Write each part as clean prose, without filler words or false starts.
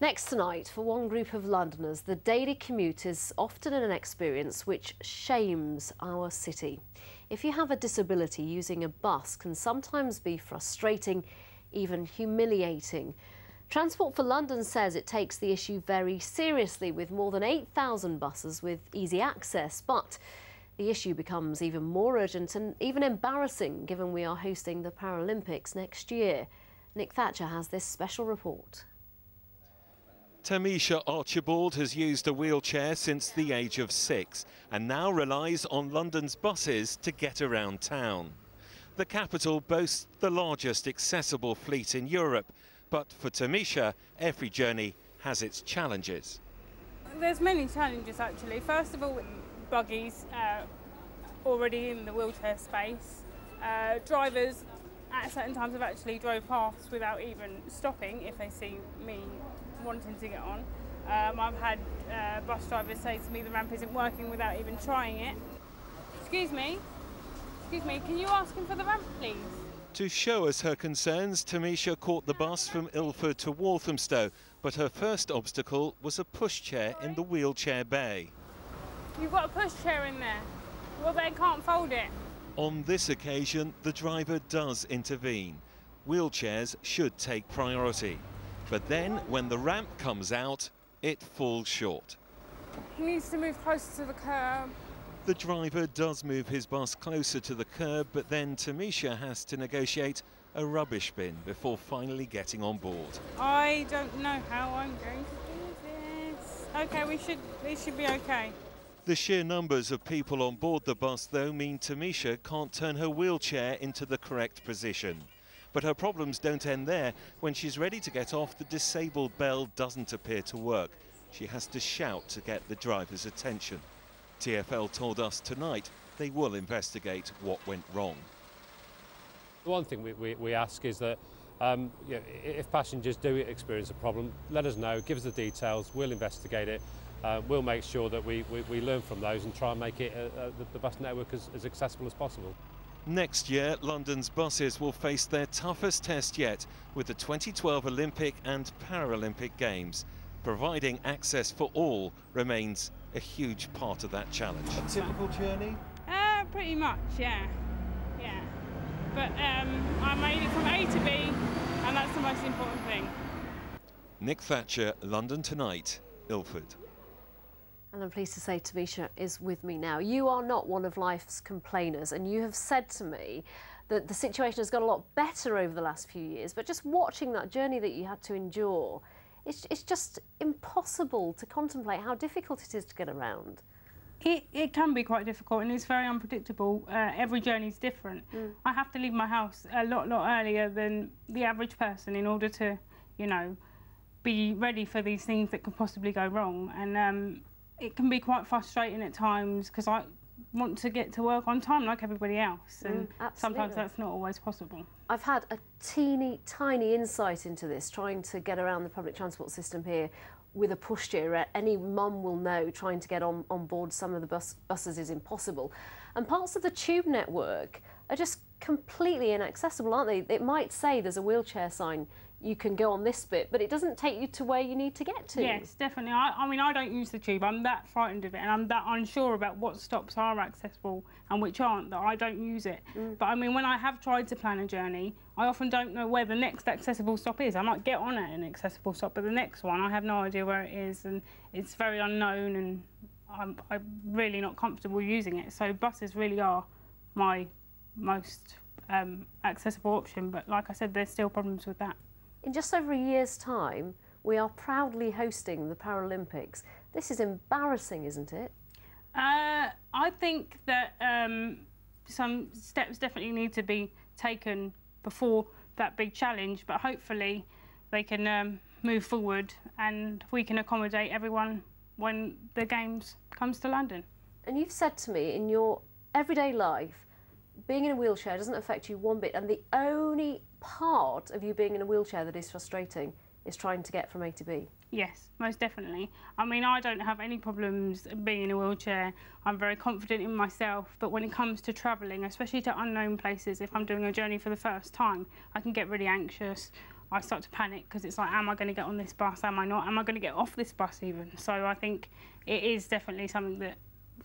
Next tonight, for one group of Londoners, the daily commute is often an experience which shames our city. If you have a disability, using a bus can sometimes be frustrating, even humiliating. Transport for London says it takes the issue very seriously, with more than 8,000 buses with easy access. But the issue becomes even more urgent and even embarrassing, given we are hosting the Paralympics next year. Nick Thatcher has this special report. Tamisha Archibald has used a wheelchair since the age of 6 and now relies on London's buses to get around town. The capital boasts the largest accessible fleet in Europe, but for Tamisha, every journey has its challenges. There's many challenges actually. First of all, buggies already in the wheelchair space. Drivers at certain times have actually drove past without even stopping if they see me wanting to get on. I've had bus drivers say to me the ramp isn't working without even trying it. Excuse me, can you ask him for the ramp, please? To show us her concerns, Tamisha caught the bus from Ilford to Walthamstow, but her first obstacle was a pushchair in the wheelchair bay. You've got a pushchair in there. Well, they can't fold it. On this occasion, the driver does intervene. Wheelchairs should take priority. But then, when the ramp comes out, it falls short. He needs to move closer to the curb. The driver does move his bus closer to the curb, but then Tamisha has to negotiate a rubbish bin before finally getting on board. I don't know how I'm going to do this. OK, it should be OK. The sheer numbers of people on board the bus, though, mean Tamisha can't turn her wheelchair into the correct position. But her problems don't end there. When she's ready to get off, the disabled bell doesn't appear to work. She has to shout to get the driver's attention. TfL told us tonight they will investigate what went wrong. The one thing we ask is that if passengers do experience a problem, let us know, give us the details, we'll investigate it. We'll make sure that we learn from those and try and make it the bus network as accessible as possible. Next year, London's buses will face their toughest test yet with the 2012 Olympic and Paralympic Games. Providing access for all remains a huge part of that challenge. A typical journey? Pretty much, yeah. But I made it from A to B, and that's the most important thing. Nick Thatcher, London Tonight, Ilford. And I'm pleased to say Tamisha is with me now. You are not one of life's complainers, and you have said to me that the situation has got a lot better over the last few years, but just watching that journey that you had to endure, it's just impossible to contemplate how difficult it is to get around. It can be quite difficult, and it's very unpredictable. Every journey is different. I have to leave my house a lot earlier than the average person in order to, you know, be ready for these things that could possibly go wrong. And it can be quite frustrating at times because I want to get to work on time like everybody else, and sometimes that's not always possible. I've had a teeny tiny insight into this, trying to get around the public transport system here with a pushchair. Any mum will know trying to get on board some of the buses is impossible. And parts of the tube network are just completely inaccessible, aren't they? It might say there's a wheelchair sign, you can go on this bit, but it doesn't take you to where you need to get to. Yes, definitely. I mean, I don't use the tube. I'm that frightened of it, and I'm that unsure about what stops are accessible and which aren't, that I don't use it. But I mean, when I have tried to plan a journey, I often don't know where the next accessible stop is. I might get on at an accessible stop, but the next one, I have no idea where it is, and it's very unknown, and I'm really not comfortable using it. So buses really are my most accessible option, but like I said, there's still problems with that. In just over a year's time, we are proudly hosting the Paralympics. This is embarrassing, isn't it? I think that some steps definitely need to be taken before that big challenge, but hopefully they can move forward and we can accommodate everyone when the Games comes to London. And you've said to me, in your everyday life, being in a wheelchair doesn't affect you one bit, and the only part of you being in a wheelchair that is frustrating is trying to get from A to B. Yes, most definitely. I mean, I don't have any problems being in a wheelchair. I'm very confident in myself, but when it comes to travelling, especially to unknown places, if I'm doing a journey for the first time, I can get really anxious. I start to panic because it's like, am I going to get on this bus? Am I not? Am I going to get off this bus even? So I think it is definitely something that,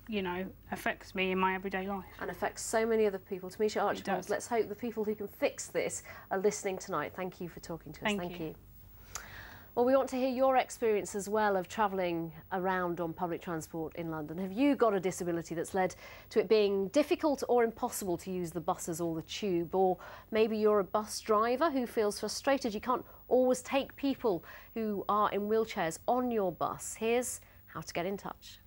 you know, affects me in my everyday life. And affects so many other people. Tamisha Archibald, let's hope the people who can fix this are listening tonight. Thank you for talking to us. Thank you. Well, we want to hear your experience as well of travelling around on public transport in London. Have you got a disability that's led to it being difficult or impossible to use the buses or the tube? Or maybe you're a bus driver who feels frustrated you can't always take people who are in wheelchairs on your bus. Here's how to get in touch.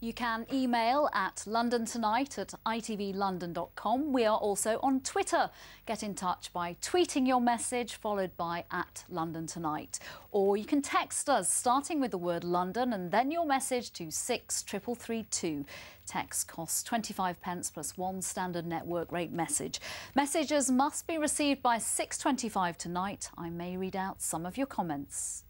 You can email at londontonight@itvlondon.com. We are also on Twitter. Get in touch by tweeting your message followed by @LondonTonight. Or you can text us starting with the word London and then your message to 63332. Text costs 25p plus one standard network rate message. Messages must be received by 6:25 tonight. I may read out some of your comments.